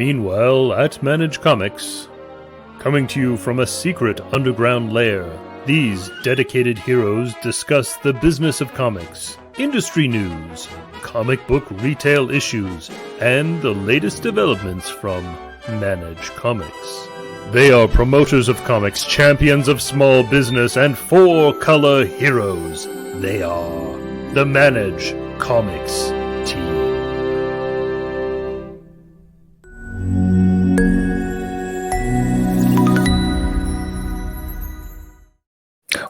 Meanwhile, at Manage Comics, coming to you from a secret underground lair, these dedicated heroes discuss the business of comics, industry news, comic book retail issues, and the latest developments from Manage Comics. They are promoters of comics, champions of small business, and four-color heroes. They are the Manage Comics team.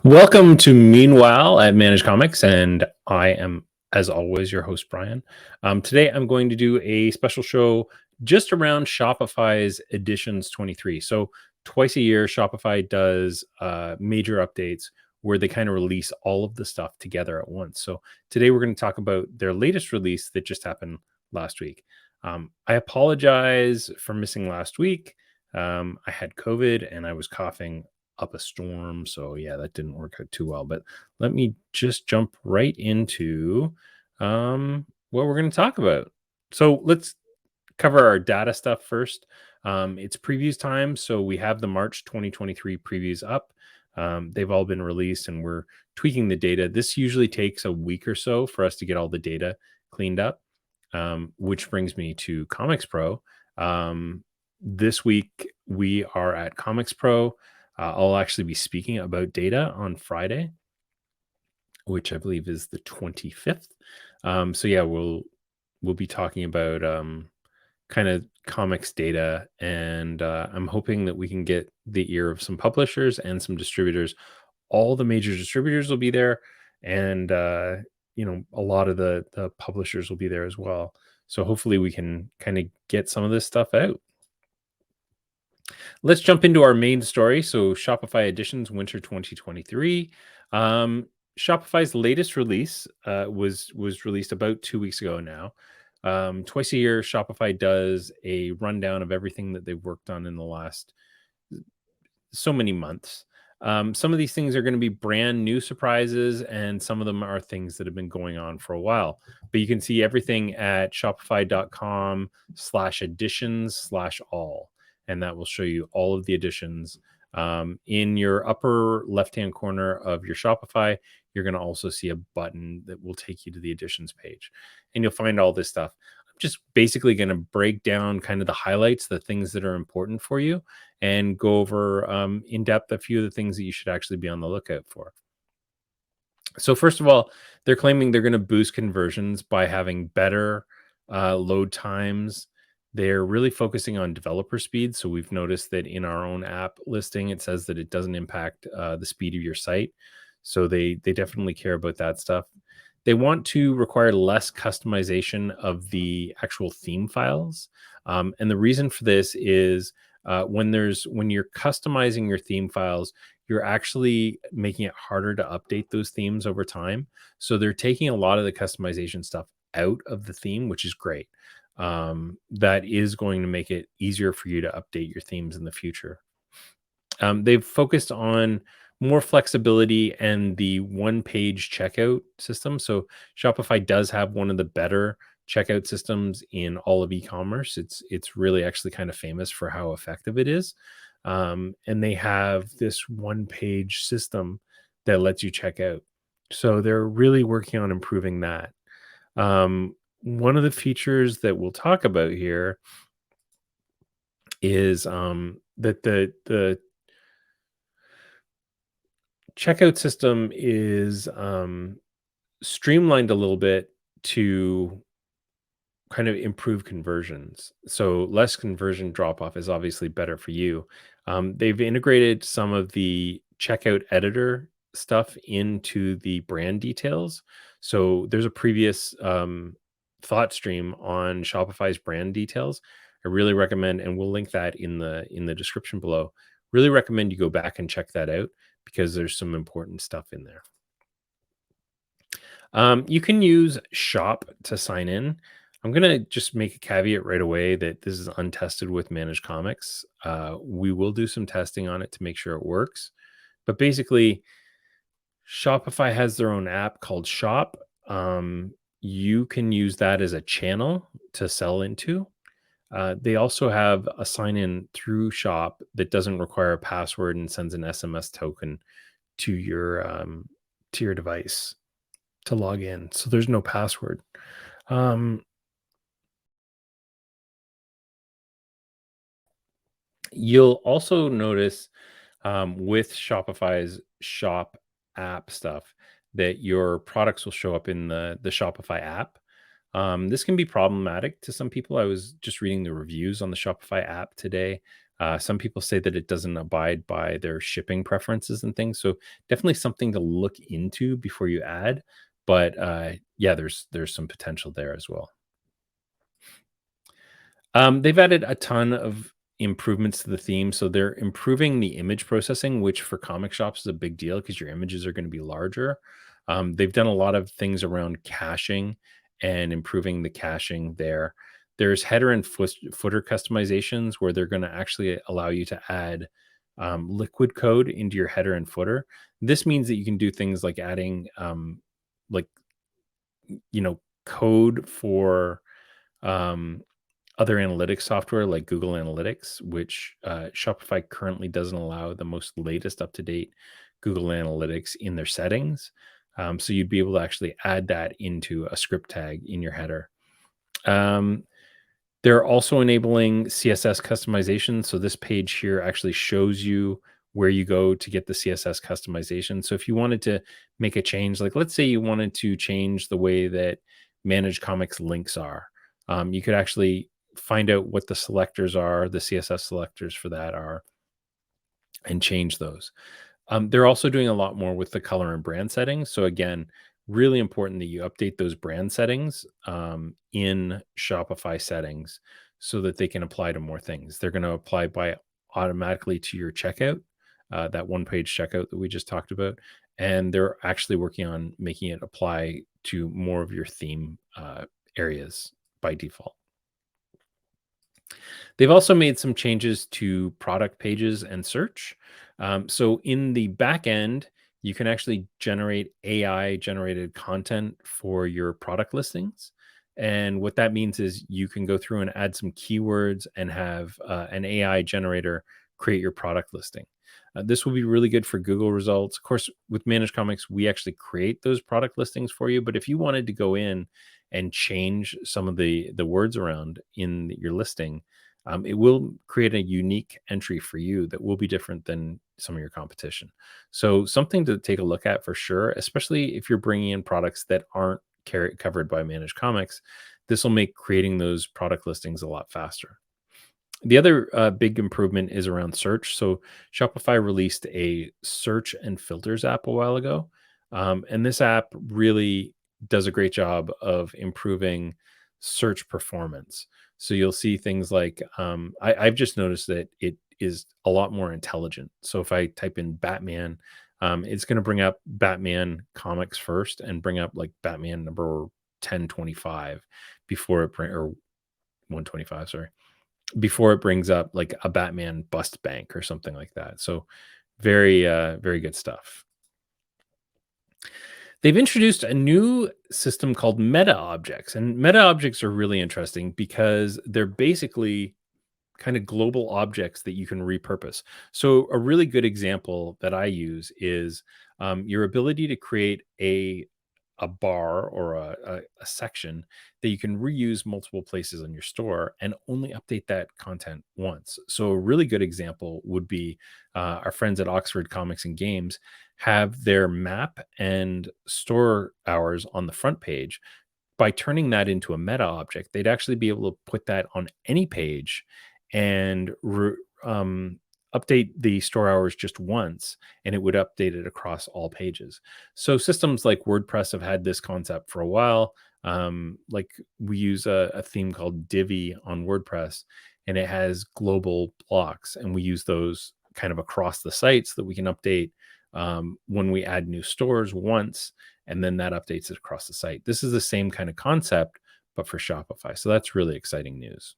Welcome to Meanwhile at Manage Comics, and I am, as always, your host, Brian. Today, I'm going to do a special show just around Shopify's Editions 23. So twice a year, Shopify does major updates where they kind of release all of the stuff together at once. So today, we're going to talk about their latest release that just happened last week. I apologize for missing last week. I had COVID and I was coughing up a storm, so yeah, that didn't work out too well. But let me just jump right into what we're going to talk about. So let's cover our data stuff first. It's previews time, so we have the March 2023 previews up. They've all been released and we're tweaking the data. This usually takes a week or so for us to get all the data cleaned up, which brings me to Comics Pro. This week we are at Comics Pro. I'll actually be speaking about data on Friday, which I believe is the 25th. So yeah, we'll be talking about kind of comics data, and I'm hoping that we can get the ear of some publishers and some distributors. All the major distributors will be there, and a lot of the publishers will be there as well. So hopefully we can kind of get some of this stuff out. Let's jump into our main story. So Shopify Editions Winter 2023. Shopify's latest release was released about 2 weeks ago now. Twice a year, Shopify does a rundown of everything that they've worked on in the last so many months. Some of these things are going to be brand new surprises, and some of them are things that have been going on for a while. But you can see everything at shopify.com/editions/all. And that will show you all of the editions. In your upper left-hand corner of your Shopify, you're going to also see a button that will take you to the editions page. And you'll find all this stuff. I'm just basically going to break down kind of the highlights, the things that are important for you, and go over in depth a few of the things that you should actually be on the lookout for. So first of all, they're claiming they're going to boost conversions by having better load times. They're really focusing on developer speed. So we've noticed that in our own app listing, it says that it doesn't impact the speed of your site. So they definitely care about that stuff. They want to require less customization of the actual theme files. And the reason for this is when you're customizing your theme files, you're actually making it harder to update those themes over time. So they're taking a lot of the customization stuff out of the theme, which is great. That is going to make it easier for you to update your themes in the future. They've focused on more flexibility and the one-page checkout system. So Shopify does have one of the better checkout systems in all of e-commerce. It's really actually kind of famous for how effective it is. And they have this one-page system that lets you check out. So they're really working on improving that. One of the features that we'll talk about here is that the checkout system is streamlined a little bit to kind of improve conversions. So less conversion drop off is obviously better for you. They've integrated some of the checkout editor stuff into the brand details. So there's a previous thought stream on Shopify's brand details. I really recommend, and we'll link that in the description below. Really recommend you go back and check that out because there's some important stuff in there. You can use Shop to sign in. I'm going to just make a caveat right away that this is untested with Managed Comics. We will do some testing on it to make sure it works. But basically, Shopify has their own app called Shop. You can use that as a channel to sell into. They also have a sign in through Shop that doesn't require a password and sends an SMS token to your device to log in. So there's no password. Um, you'll also notice with Shopify's Shop app stuff that your products will show up in the Shopify app. This can be problematic to some people. I was just reading the reviews on the Shopify app today. Some people say that it doesn't abide by their shipping preferences and things. So definitely something to look into before you add. But yeah, there's some potential there as well. They've added a ton of improvements to the theme. So they're improving the image processing, which for comic shops is a big deal because your images are going to be larger. They've done a lot of things around caching and improving the caching there. There's header and footer customizations where they're going to actually allow you to add liquid code into your header and footer. This means that you can do things like adding, like, code for um, other analytics software like Google Analytics, which Shopify currently doesn't allow the most latest up to date Google Analytics in their settings. So you'd be able to actually add that into a script tag in your header. Um, they're also enabling CSS customization. So this page here actually shows you where you go to get the CSS customization. So if you wanted to make a change, like let's say you wanted to change the way that managed comics links are, you could actually find out what the selectors are, the CSS selectors for that are, and change those. They're also doing a lot more with the color and brand settings. So again, really important that you update those brand settings in Shopify settings so that they can apply to more things. They're going to apply by automatically to your checkout, that one page checkout that we just talked about. And they're actually working on making it apply to more of your theme areas by default. They've also made some changes to product pages and search. So in the back end, you can actually generate AI generated content for your product listings. And what that means is you can go through and add some keywords and have an AI generator create your product listing. This will be really good for Google results. Of course, with Managed Comics, we actually create those product listings for you. But if you wanted to go in and change some of the words around in your listing, it will create a unique entry for you that will be different than some of your competition. So something to take a look at for sure, especially if you're bringing in products that aren't covered by Managed Comics. This will make creating those product listings a lot faster. The other big improvement is around search. So Shopify released a search and filters app a while ago, and this app really does a great job of improving search performance. So you'll see things like I've just noticed that it is a lot more intelligent. So if I type in Batman, it's going to bring up Batman comics first and bring up like Batman number 1025 before it or 125, sorry, before it brings up like a Batman bust bank or something like that. So very good stuff. They've introduced a new system called meta objects, and meta objects are really interesting because they're basically kind of global objects that you can repurpose. So a really good example that I use is your ability to create a bar or a section that you can reuse multiple places in your store and only update that content once. So a really good example would be our friends at Oxford Comics and Games have their map and store hours on the front page. By turning that into a meta object, they'd actually be able to put that on any page and update the store hours just once, and it would update it across all pages. So systems like WordPress have had this concept for a while. Like we use a theme called Divi on WordPress, and it has global blocks, and we use those kind of across the site so that we can update when we add new stores once, and then that updates it across the site. This is the same kind of concept, but for Shopify. So that's really exciting news.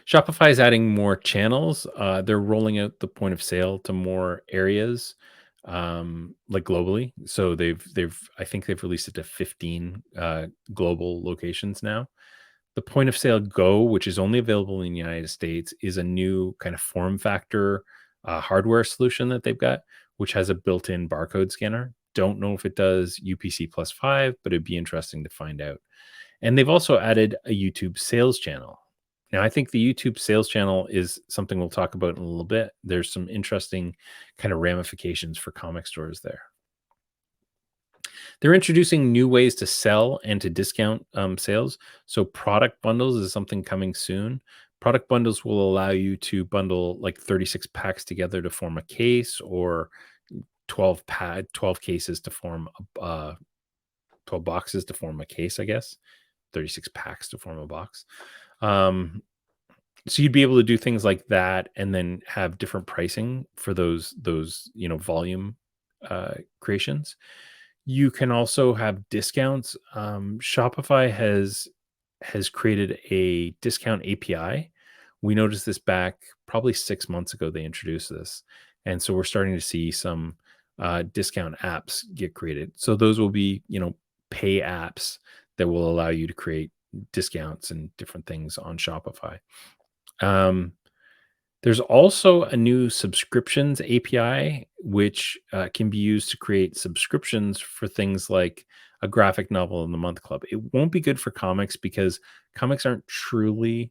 Shopify is adding more channels. They're rolling out the point of sale to more areas, like globally. So I think they've released it to 15 global locations now. The Point of Sale Go, which is only available in the United States, is a new kind of form factor hardware solution that they've got, which has a built-in barcode scanner. Don't know if it does UPC plus 5, but it'd be interesting to find out. And they've also added a YouTube sales channel. Now, I think the YouTube sales channel is something we'll talk about in a little bit. There's some interesting kind of ramifications for comic stores there. They're introducing new ways to sell and to discount sales. So, product bundles is something coming soon. Product bundles will allow you to bundle like 36 packs together to form a case, or 12 cases to form 12 boxes to form a case, I guess. 36 packs to form a box. Um, so you'd be able to do things like that and then have different pricing for those volume creations. You can also have discounts. Shopify has created a discount API. We noticed this back probably 6 months ago. They introduced this, and so we're starting to see some discount apps get created. So those will be pay apps that will allow you to create discounts and different things on Shopify. Um, there's also a new subscriptions API, which can be used to create subscriptions for things like a graphic novel in the month club. It won't be good for comics because comics aren't truly,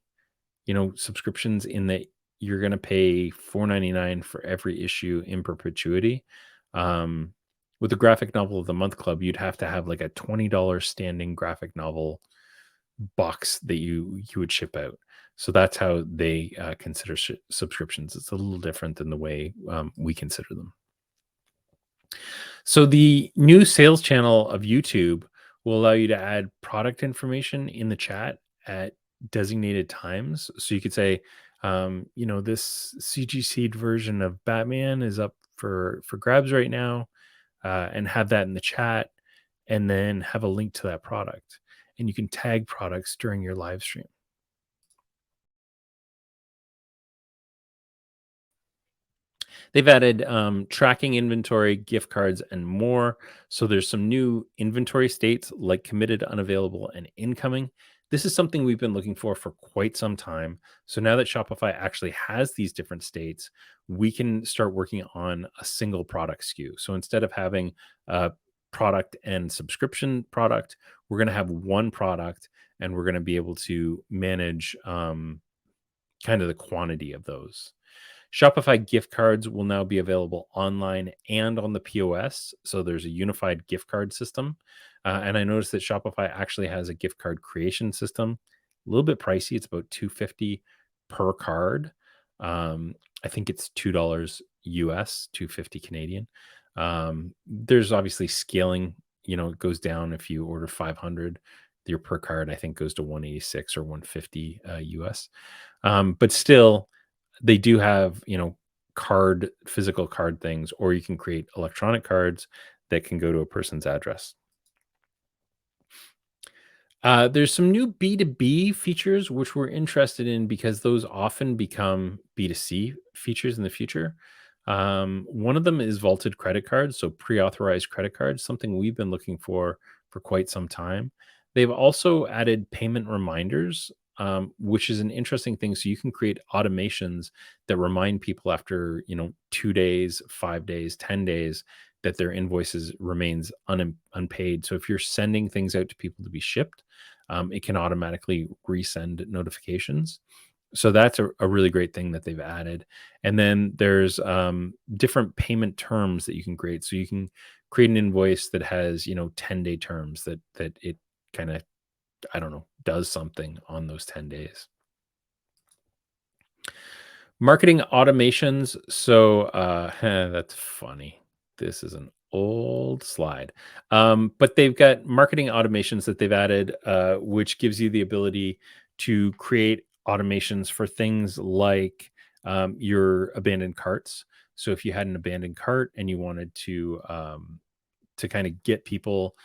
subscriptions in that you're going to pay $4.99 for every issue in perpetuity. Um, with the graphic novel of the month club, you'd have to have like a $20 standing graphic novel box that you would ship out. So that's how they consider subscriptions. It's a little different than the way we consider them. So the new sales channel of YouTube will allow you to add product information in the chat at designated times. So you could say, this CG Seed version of Batman is up for grabs right now, and have that in the chat, and then have a link to that product. And you can tag products during your live stream. They've added tracking inventory, gift cards, and more. So there's some new inventory states like committed, unavailable, and incoming. This is something we've been looking for quite some time. So now that Shopify actually has these different states, we can start working on a single product SKU. So instead of having a product and subscription product, we're going to have one product, and we're going to be able to manage kind of the quantity of those. Shopify gift cards will now be available online and on the POS. So there's a unified gift card system. And I noticed that Shopify actually has a gift card creation system. A little bit pricey. It's about $250 per card. I think it's $2 US, 250 Canadian. There's obviously scaling, it goes down if you order 500. Your per card, I think, goes to 186 or 150 US. But still, they do have, physical card things, or you can create electronic cards that can go to a person's address. There's some new B2B features which we're interested in because those often become B2C features in the future. One of them is vaulted credit cards, so pre-authorized credit cards, something we've been looking for quite some time. They've also added payment reminders, which is an interesting thing. So you can create automations that remind people after 2 days, 5 days, 10 days that their invoices remains unpaid. So if you're sending things out to people to be shipped, it can automatically resend notifications. So that's a really great thing that they've added. And then there's different payment terms that you can create. So you can create an invoice that has 10-day terms that it kind of, I don't know, does something on those 10 days. Marketing automations. So that's funny. This is an old slide. But they've got marketing automations that they've added, which gives you the ability to create automations for things like your abandoned carts. So if you had an abandoned cart and you wanted to kind of get people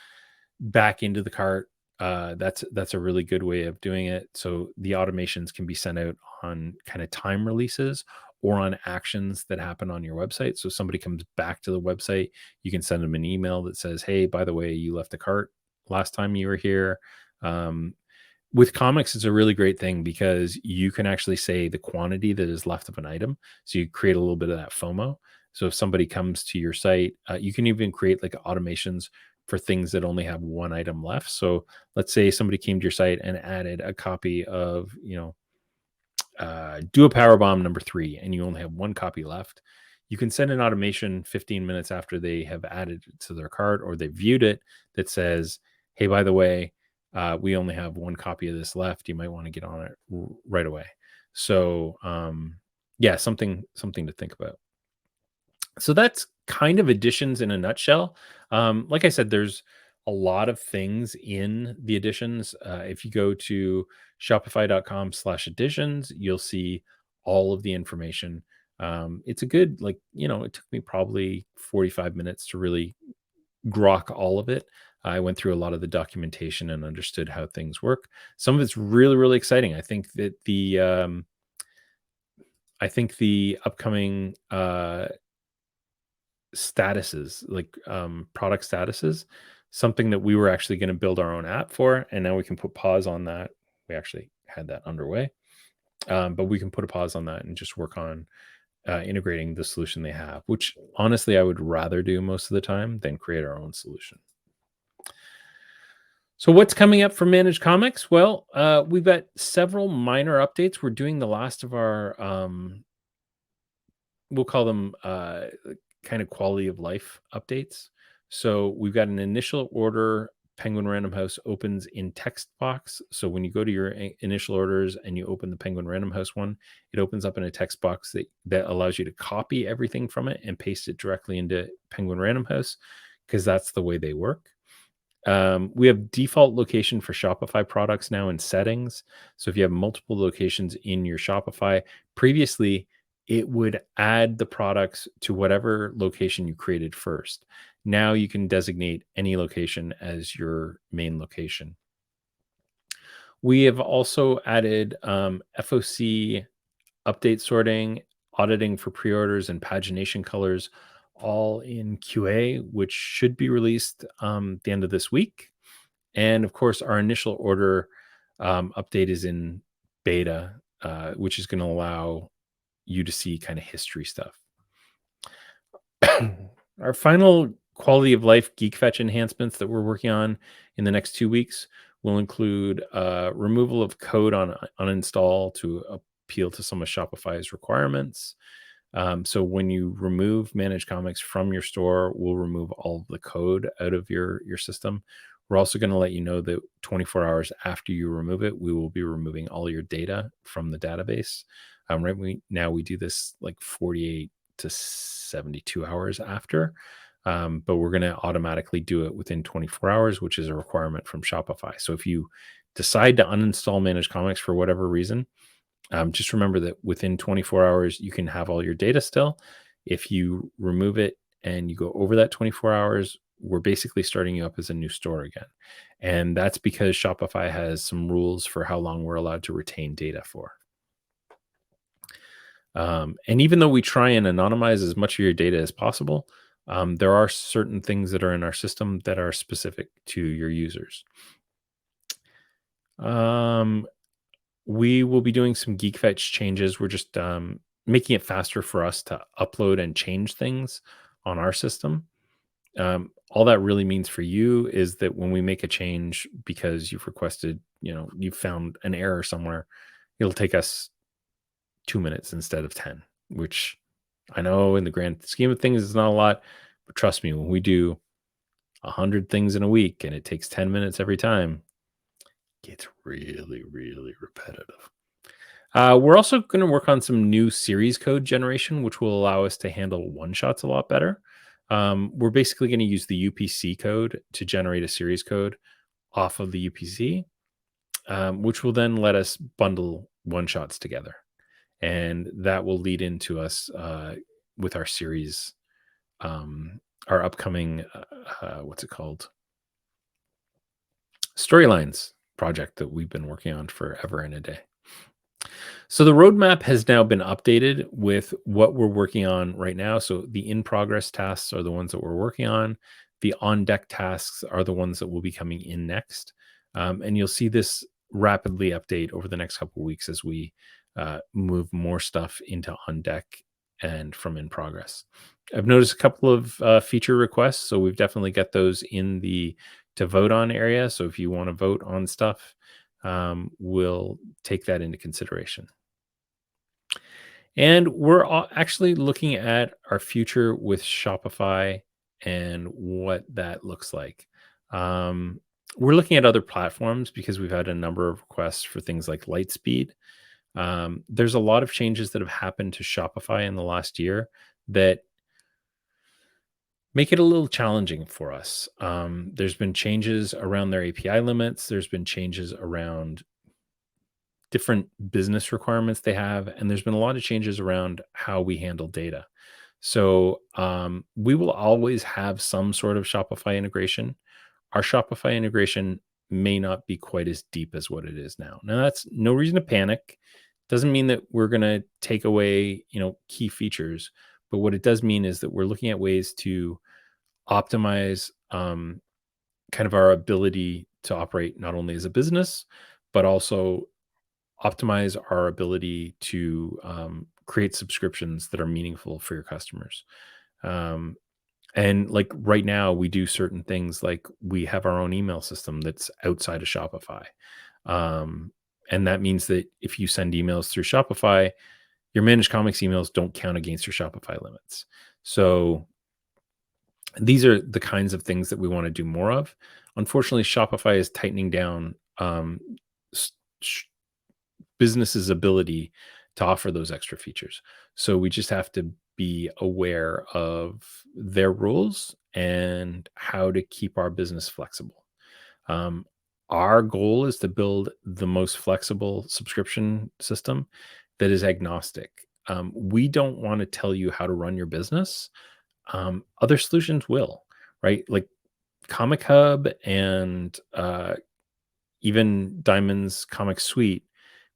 back into the cart, that's a really good way of doing it. So the automations can be sent out on kind of time releases or on actions that happen on your website. So somebody comes back to the website, you can send them an email that says, "Hey, by the way, you left a cart last time you were here. Um, With comics, it's a really great thing because you can actually say the quantity that is left of an item. So you create a little bit of that FOMO. So if somebody comes to your site, you can even create like automations for things that only have one item left. So let's say somebody came to your site and added a copy of, do a power bomb number 3 and you only have one copy left. You can send an automation 15 minutes after they have added it to their cart or they viewed it that says, hey, by the way, we only have one copy of this left. You might want to get on it right away. So yeah, something to think about. So that's kind of additions in a nutshell. Like I said, there's a lot of things in the additions. If you go to shopify.com/additions, you'll see all of the information. It's a good, like, it took me probably 45 minutes to really grok all of it. I went through a lot of the documentation and understood how things work. Some of it's really, really exciting. I think the upcoming statuses, like product statuses, something that we were actually going to build our own app for, and now we can put pause on that. We actually had that underway, but we can put a pause on that and just work on integrating the solution they have, which honestly I would rather do most of the time than create our own solution. So what's coming up for Managed Comics? Well, we've got several minor updates. We're doing the last of our we'll call them kind of quality of life updates. So we've got an initial order. Penguin Random House opens in text box. So when you go to your initial orders and you open the Penguin Random House one, it opens up in a text box that allows you to copy everything from it and paste it directly into Penguin Random House, because that's the way they work. We have default location for Shopify products now in settings. So if you have multiple locations in your Shopify, previously it would add the products to whatever location you created first. Now you can designate any location as your main location. We have also added FOC update sorting, auditing for pre-orders, and pagination colors, all in QA, which should be released the end of this week. And of course, our initial order update is in beta, which is going to allow you to see kind of history stuff. Our final quality of life Geek Fetch enhancements that we're working on in the next 2 weeks will include removal of code on uninstall to appeal to some of Shopify's requirements. So when you remove Managed Comics from your store, we'll remove all of the code out of your system. We're also going to let you know that 24 hours after you remove it, we will be removing all your data from the database. Now we do this like 48 to 72 hours after, but we're going to automatically do it within 24 hours, which is a requirement from Shopify. So if you decide to uninstall Managed Comics for whatever reason, just remember that within 24 hours, you can have all your data still. If you remove it and you go over that 24 hours, we're basically starting you up as a new store again. And that's because Shopify has some rules for how long we're allowed to retain data for. And even though we try and anonymize as much of your data as possible, there are certain things that are in our system that are specific to your users. We will be doing some Geek Fetch changes. We're just making it faster for us to upload and change things on our system. All that really means for you is that when we make a change because you've requested, you found an error somewhere, it'll take us 2 minutes instead of 10, which I know in the grand scheme of things is not a lot, but trust me, when we do 100 things in a week and it takes 10 minutes every time, it gets really, really repetitive. We're also going to work on some new series code generation, which will allow us to handle one-shots a lot better. We're basically going to use the UPC code to generate a series code off of the UPC, which will then let us bundle one-shots together. And that will lead into us with our series, our upcoming, what's it called? Storylines project that we've been working on forever and a day. So the roadmap has now been updated with what we're working on right now. So the in progress tasks are the ones that we're working on. The on deck tasks are the ones that will be coming in next. And you'll see this rapidly update over the next couple of weeks as we move more stuff into on deck and from in progress. I've noticed a couple of feature requests, so we've definitely got those in the to vote on area. So if you want to vote on stuff, we'll take that into consideration. And we're actually looking at our future with Shopify and what that looks like. Um, we're looking at other platforms because we've had a number of requests for things like Lightspeed. There's a lot of changes that have happened to Shopify in the last year that make it a little challenging for us. There's been changes around their API limits, there's been changes around different business requirements they have, and there's been a lot of changes around how we handle data. So we will always have some sort of Shopify integration. Our Shopify integration may not be quite as deep as what it is now. Now that's no reason to panic. Doesn't mean that we're going to take away, key features, but what it does mean is that we're looking at ways to optimize kind of our ability to operate not only as a business, but also optimize our ability to create subscriptions that are meaningful for your customers. Um, and like right now, we do certain things like we have our own email system that's outside of Shopify. Um, and that means that if you send emails through Shopify, your managed comics emails don't count against your Shopify limits. So these are the kinds of things that we want to do more of. Unfortunately, Shopify is tightening down s- sh- business's ability to offer those extra features. So we just have to be aware of their rules and how to keep our business flexible. Um, our goal is to build the most flexible subscription system that is agnostic. We don't want to tell you how to run your business. Other solutions will, right? Like Comic Hub and even Diamond's Comic Suite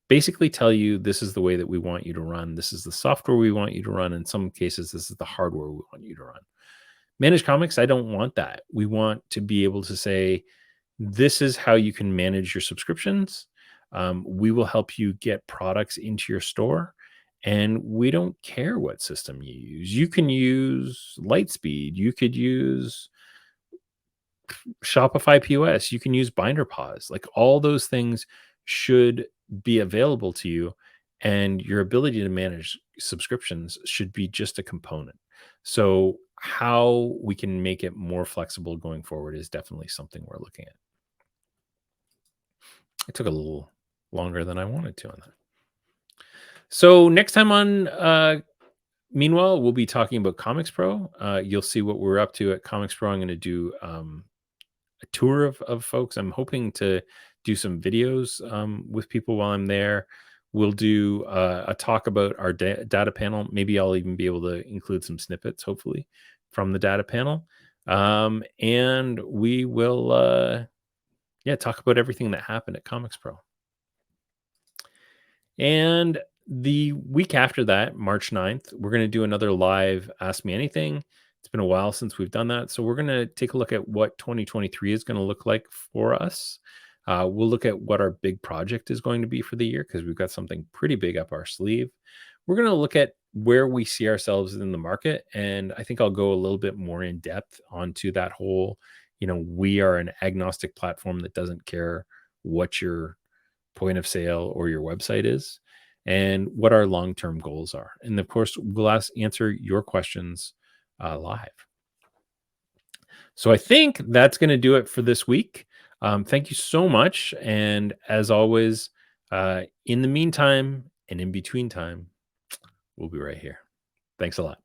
basically tell you this is the way that we want you to run. This is the software we want you to run. In some cases, this is the hardware we want you to run. Managed comics, I don't want that. We want to be able to say, this is how you can manage your subscriptions. We will help you get products into your store. And we don't care what system you use. You can use Lightspeed. You could use Shopify POS, you can use Binder Pause. Like all those things should be available to you, and your ability to manage subscriptions should be just a component. So, how we can make it more flexible going forward is definitely something we're looking at. It took a little longer than I wanted to on that. So, next time on Meanwhile, we'll be talking about Comics Pro. You'll see what we're up to at Comics Pro. I'm going to do a tour of folks. I'm hoping to do some videos with people while I'm there. We'll do a talk about our data panel. Maybe I'll even be able to include some snippets, hopefully, from the data panel. And we will, talk about everything that happened at Comics Pro. And the week after that, March 9th, we're going to do another live Ask Me Anything. It's been a while since we've done that. So we're going to take a look at what 2023 is going to look like for us. We'll look at what our big project is going to be for the year because we've got something pretty big up our sleeve. We're going to look at where we see ourselves in the market. And I think I'll go a little bit more in depth onto that whole, we are an agnostic platform that doesn't care what your point of sale or your website is and what our long-term goals are. And of course, we'll answer your questions live. So I think that's going to do it for this week. Thank you so much. And as always, in the meantime and in between time, we'll be right here. Thanks a lot.